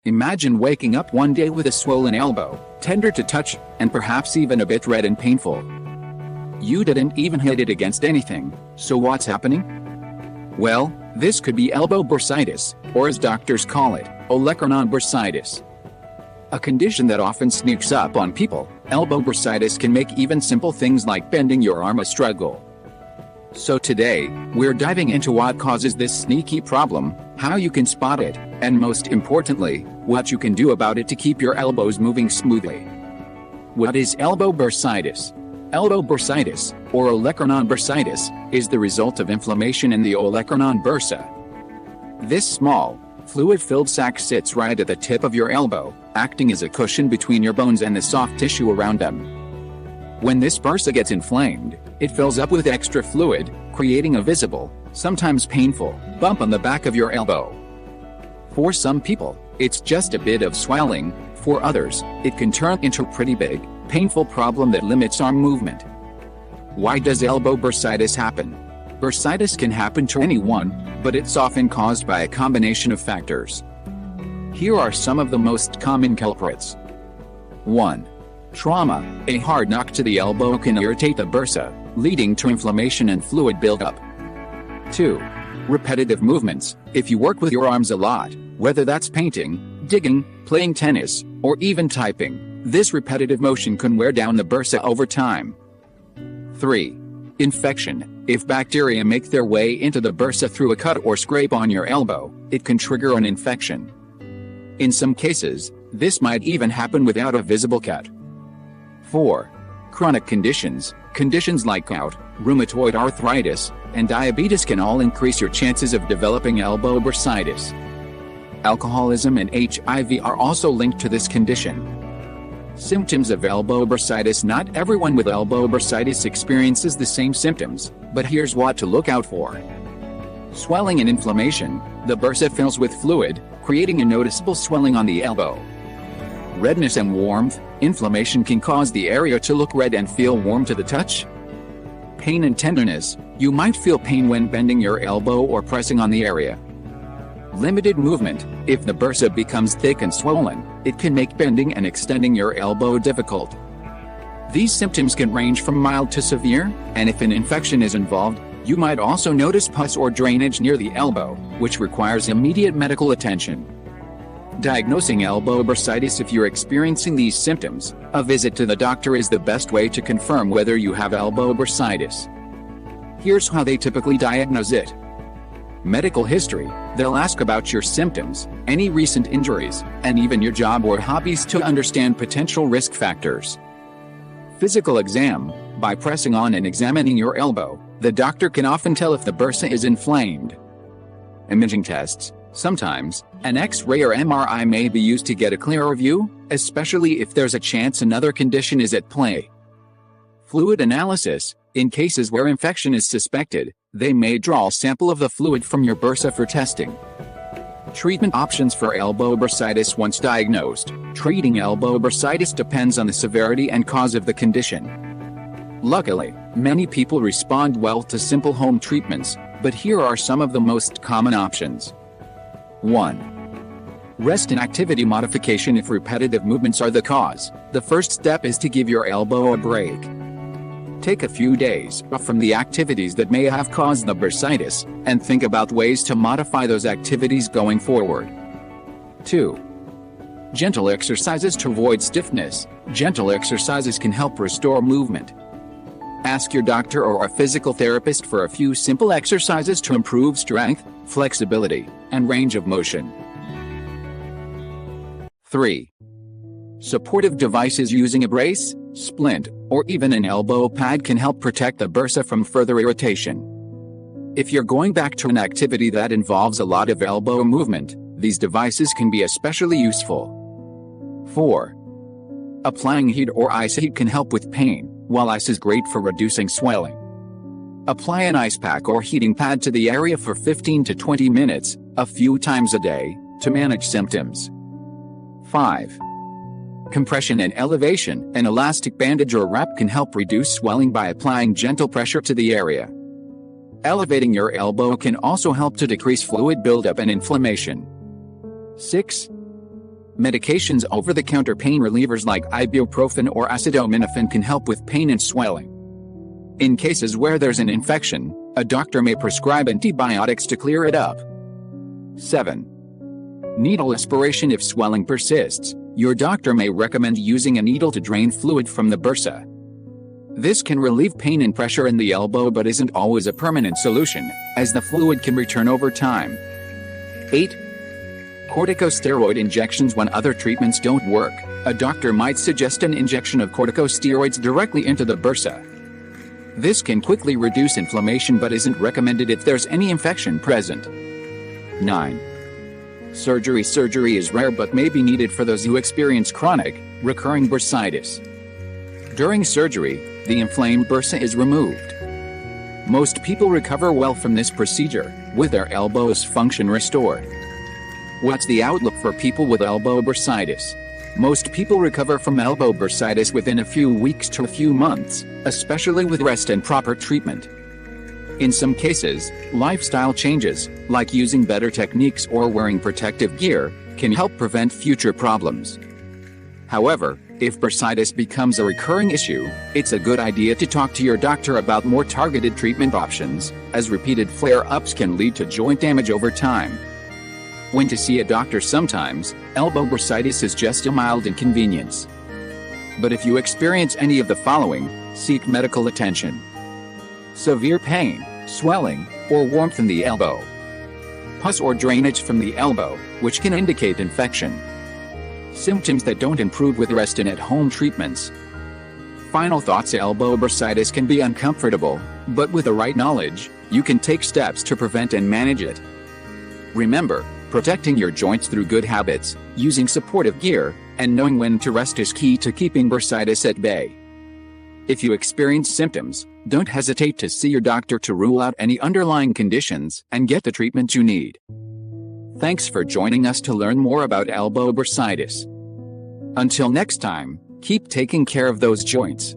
Imagine waking up one day with a swollen elbow, tender to touch, and perhaps even a bit red and painful. You didn't even hit it against anything, so what's happening? Well, this could be elbow bursitis, or as doctors call it, olecranon bursitis. A condition that often sneaks up on people. Elbow bursitis can make even simple things like bending your arm a struggle. So today, we're diving into what causes this sneaky problem, how you can spot it, and most importantly, what you can do about it to keep your elbows moving smoothly. What is elbow bursitis? Elbow bursitis, or olecranon bursitis, is the result of inflammation in the olecranon bursa. This small, fluid-filled sac sits right at the tip of your elbow, acting as a cushion between your bones and the soft tissue around them. When this bursa gets inflamed, it fills up with extra fluid, creating a visible, sometimes painful, bump on the back of your elbow. For some people, it's just a bit of swelling. For others, it can turn into a pretty big, painful problem that limits arm movement. Why does elbow bursitis happen? Bursitis can happen to anyone, but it's often caused by a combination of factors. Here are some of the most common culprits. 1. Trauma. A hard knock to the elbow can irritate the bursa, leading to inflammation and fluid buildup. 2. Repetitive movements. If you work with your arms a lot, whether that's painting, digging, playing tennis, or even typing, this repetitive motion can wear down the bursa over time. 3. Infection. If bacteria make their way into the bursa through a cut or scrape on your elbow, it can trigger an infection. In some cases, this might even happen without a visible cut. 4. Chronic conditions. Conditions like gout, rheumatoid arthritis, and diabetes can all increase your chances of developing elbow bursitis. Alcoholism and HIV are also linked to this condition. Symptoms of elbow bursitis. Not everyone with elbow bursitis experiences the same symptoms, but here's what to look out for. Swelling and inflammation. The bursa fills with fluid, creating a noticeable swelling on the elbow. Redness and warmth. Inflammation can cause the area to look red and feel warm to the touch. Pain and tenderness. You might feel pain when bending your elbow or pressing on the area. Limited movement. If the bursa becomes thick and swollen, it can make bending and extending your elbow difficult. These symptoms can range from mild to severe, and if an infection is involved, you might also notice pus or drainage near the elbow, which requires immediate medical attention. Diagnosing elbow bursitis. If you're experiencing these symptoms, a visit to the doctor is the best way to confirm whether you have elbow bursitis. Here's how they typically diagnose it. Medical history. They'll ask about your symptoms, any recent injuries, and even your job or hobbies to understand potential risk factors. Physical exam. By pressing on and examining your elbow, the doctor can often tell if the bursa is inflamed. Imaging tests. Sometimes, an X-ray or MRI may be used to get a clearer view, especially if there's a chance another condition is at play. Fluid analysis. In cases where infection is suspected, they may draw a sample of the fluid from your bursa for testing. Treatment options for elbow bursitis. Once diagnosed, treating elbow bursitis depends on the severity and cause of the condition. Luckily, many people respond well to simple home treatments, but here are some of the most common options. 1. Rest and activity modification. If repetitive movements are the cause, the first step is to give your elbow a break. Take a few days off from the activities that may have caused the bursitis, and think about ways to modify those activities going forward. 2. Gentle exercises to avoid stiffness. Gentle exercises can help restore movement. Ask your doctor or a physical therapist for a few simple exercises to improve strength, flexibility, and range of motion. 3. Supportive devices. Using a brace, splint, or even an elbow pad can help protect the bursa from further irritation. If you're going back to an activity that involves a lot of elbow movement, these devices can be especially useful. 4. Applying heat or ice. Heat can help with pain, while ice is great for reducing swelling. Apply an ice pack or heating pad to the area for 15 to 20 minutes, a few times a day, to manage symptoms. 5. Compression and elevation. An elastic bandage or wrap can help reduce swelling by applying gentle pressure to the area. Elevating your elbow can also help to decrease fluid buildup and inflammation. 6. Medications over-the-counter pain relievers like ibuprofen or acetaminophen can help with pain and swelling. In cases where there's an infection, a doctor may prescribe antibiotics to clear it up. 7. Needle aspiration. If swelling persists, your doctor may recommend using a needle to drain fluid from the bursa. This can relieve pain and pressure in the elbow but isn't always a permanent solution, as the fluid can return over time. 8. Corticosteroid injections. When other treatments don't work, a doctor might suggest an injection of corticosteroids directly into the bursa. This can quickly reduce inflammation but isn't recommended if there's any infection present. 9. Surgery. Surgery is rare but may be needed for those who experience chronic, recurring bursitis. During surgery, the inflamed bursa is removed. Most people recover well from this procedure, with their elbow's function restored. What's the outlook for people with elbow bursitis? Most people recover from elbow bursitis within a few weeks to a few months, especially with rest and proper treatment. In some cases, lifestyle changes, like using better techniques or wearing protective gear, can help prevent future problems. However, if bursitis becomes a recurring issue, it's a good idea to talk to your doctor about more targeted treatment options, as repeated flare-ups can lead to joint damage over time. When to see a doctor. Sometimes, elbow bursitis is just a mild inconvenience. But if you experience any of the following, seek medical attention. Severe pain, swelling, or warmth in the elbow. Pus or drainage from the elbow, which can indicate infection. Symptoms that don't improve with rest and at-home treatments. Final thoughts. Elbow bursitis can be uncomfortable, but with the right knowledge, you can take steps to prevent and manage it. Remember, protecting your joints through good habits, using supportive gear, and knowing when to rest is key to keeping bursitis at bay. If you experience symptoms, don't hesitate to see your doctor to rule out any underlying conditions and get the treatment you need. Thanks for joining us to learn more about elbow bursitis. Until next time, keep taking care of those joints.